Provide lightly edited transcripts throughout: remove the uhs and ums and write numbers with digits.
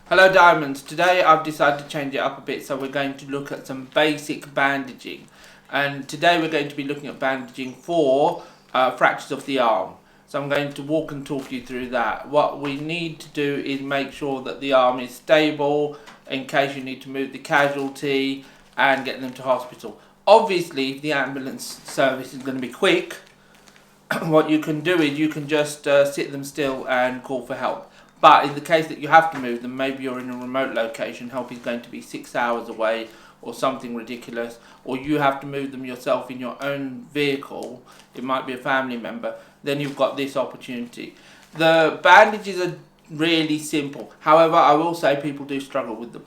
Hello Diamonds, today I've decided to change it up a bit, so we're going to look at some basic bandaging. And today we're going to be looking at bandaging for fractures of the arm. So I'm going to walk and talk you through that. What we need to do is make sure that the arm is stable in case you need to move the casualty and get them to hospital. Obviously, if the ambulance service is going to be quick, what you can do is you can just sit them still and call for help. But in the case that you have to move them, maybe you're in a remote location, help is going to be 6 hours away or something ridiculous, or you have to move them yourself in your own vehicle, it might be a family member, then you've got this opportunity. The bandages are really simple. However, I will say people do struggle with them.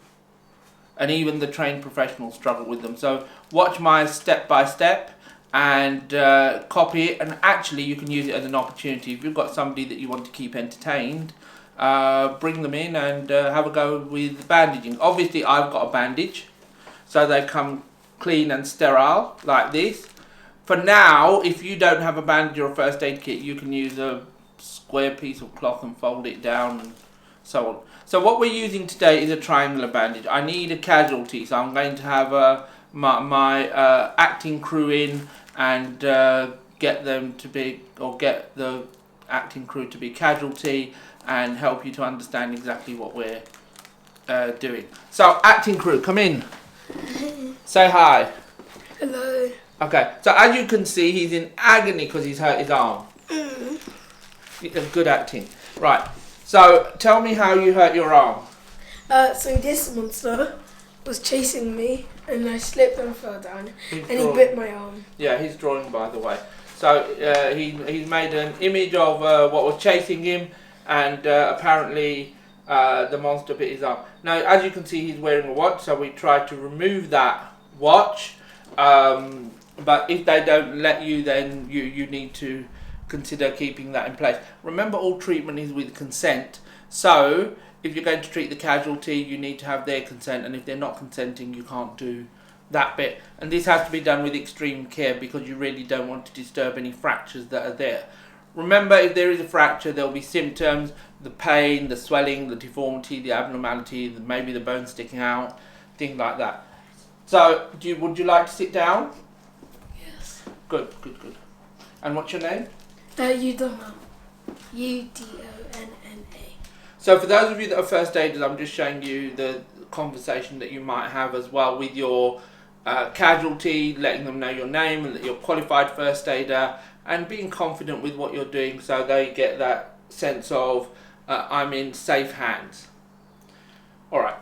And even the trained professionals struggle with them. So watch my step-by-step and copy it, and actually you can use it as an opportunity. If you've got somebody that you want to keep entertained, bring them in and have a go with bandaging. Obviously I've got a bandage, so they come clean and sterile like this. For now, if you don't have a bandage or a first aid kit, you can use a square piece of cloth and fold it down and so on. So what we're using today is a triangular bandage. I need a casualty, so I'm going to have my acting crew in and get them to be, or get the acting crew to be casualty and help you to understand exactly what we're doing. So acting crew, come in. Say hi. Hello. Okay, so as you can see, he's in agony because he's hurt his arm. Good acting. Right, so tell me how you hurt your arm. So this monster was chasing me and I slipped and fell down and he bit my arm. Yeah, he's drawing, by the way. So he's made an image of what was chasing him, and apparently the monster bit his arm. Now, as you can see, he's wearing a watch, so we tried to remove that watch. But if they don't let you, then you need to consider keeping that in place. Remember, all treatment is with consent. So if you're going to treat the casualty, you need to have their consent, and if they're not consenting, you can't do that bit. And this has to be done with extreme care because you really don't want to disturb any fractures that are there. Remember, if there is a fracture, there will be symptoms: the pain, the swelling, the deformity, the abnormality, maybe the bone sticking out, things like that. So, would you like to sit down? Yes. Good. And what's your name? Udonna. Udonna. So for those of you that are first aiders, I'm just showing you the conversation that you might have as well with your casualty, letting them know your name and that you're qualified first aider, and being confident with what you're doing so they get that sense of I'm in safe hands. Alright,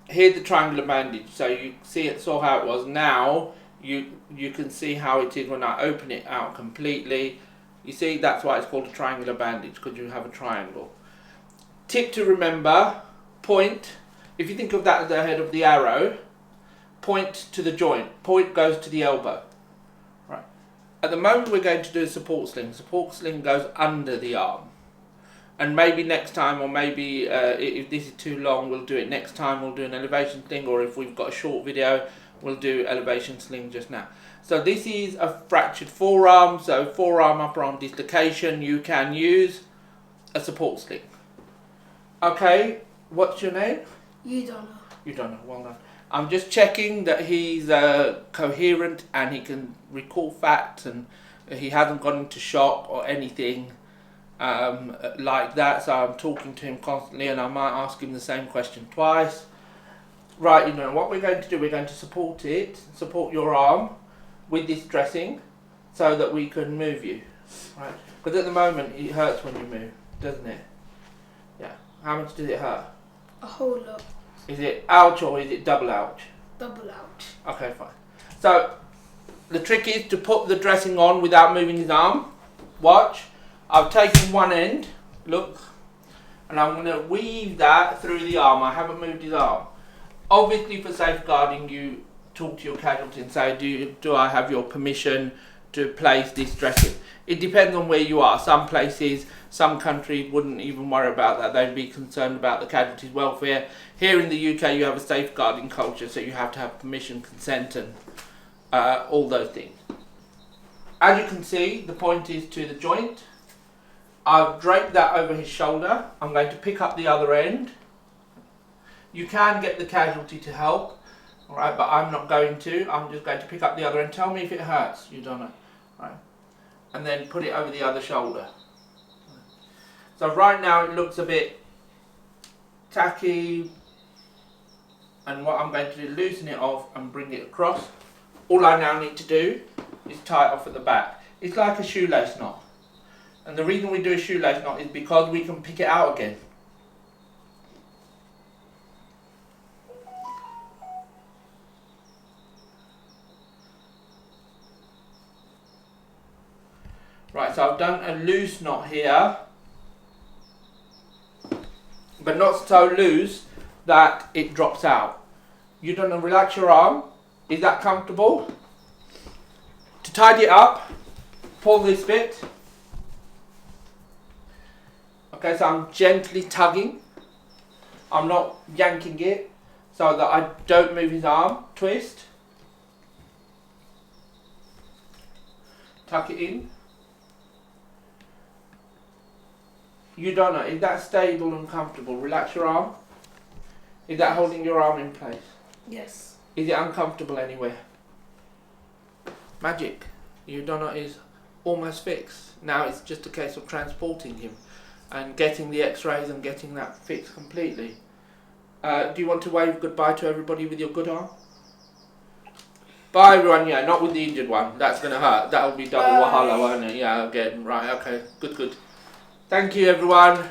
here's the triangular bandage. So you saw how it was. Now you can see how it is when I open it out completely. You see, that's why it's called a triangular bandage, because you have a triangle. Tip to remember: point, if you think of that as the head of the arrow, point to the joint. Point goes to the elbow. Right. At the moment we're going to do a support sling. Support sling goes under the arm. And maybe next time, or maybe if this is too long, we'll do it next time. We'll do an elevation sling, or if we've got a short video, we'll do elevation sling just now. So this is a fractured forearm, so forearm, upper arm dislocation. You can use a support sling. Okay, what's your name? Udonna, well done. I'm just checking that he's coherent and he can recall facts and he hasn't gone into shock or anything like that. So I'm talking to him constantly and I might ask him the same question twice. Right, you know what we're going to do, we're going to support your arm with this dressing so that we can move you. Right? Because at the moment it hurts when you move, doesn't it? Yeah. How much does it hurt? A whole lot. Is it ouch or is it double ouch? Double ouch. Okay, fine. So the trick is to put the dressing on without moving his arm. Watch. I've taken one end, look, and I'm going to weave that through the arm. I haven't moved his arm. Obviously, for safeguarding, you talk to your casualty and say, do I have your permission to place this dressing? It depends on where you are. Some places, some countries wouldn't even worry about that. They'd be concerned about the casualty's welfare. Here in the UK, you have a safeguarding culture, so you have to have permission, consent, and all those things. As you can see, the point is to the joint. I've draped that over his shoulder. I'm going to pick up the other end You can get the casualty to help, alright, but I'm not going to. I'm just going to pick up the other and tell me if it hurts. You don't know. Right. And then put it over the other shoulder. So right now it looks a bit tacky, and what I'm going to do, loosen it off and bring it across. All I now need to do is tie it off at the back. It's like a shoelace knot. And the reason we do a shoelace knot is because we can pick it out again. Right, so I've done a loose knot here, but not so loose that it drops out. You're going to relax your arm. Is that comfortable? To tidy it up, pull this bit. Okay, so I'm gently tugging. I'm not yanking it so that I don't move his arm. Twist. Tuck it in. You don't know, is that stable and comfortable? Relax your arm. Is that holding your arm in place? Yes. Is it uncomfortable anywhere? Magic. You don't know, is almost fixed. Now it's just a case of transporting him and getting the x-rays and getting that fixed completely. Do you want to wave goodbye to everybody with your good arm? Bye everyone, yeah, not with the injured one. That's going to hurt. That'll be double wahala, won't it? Yeah, again, right, okay, good. Thank you everyone.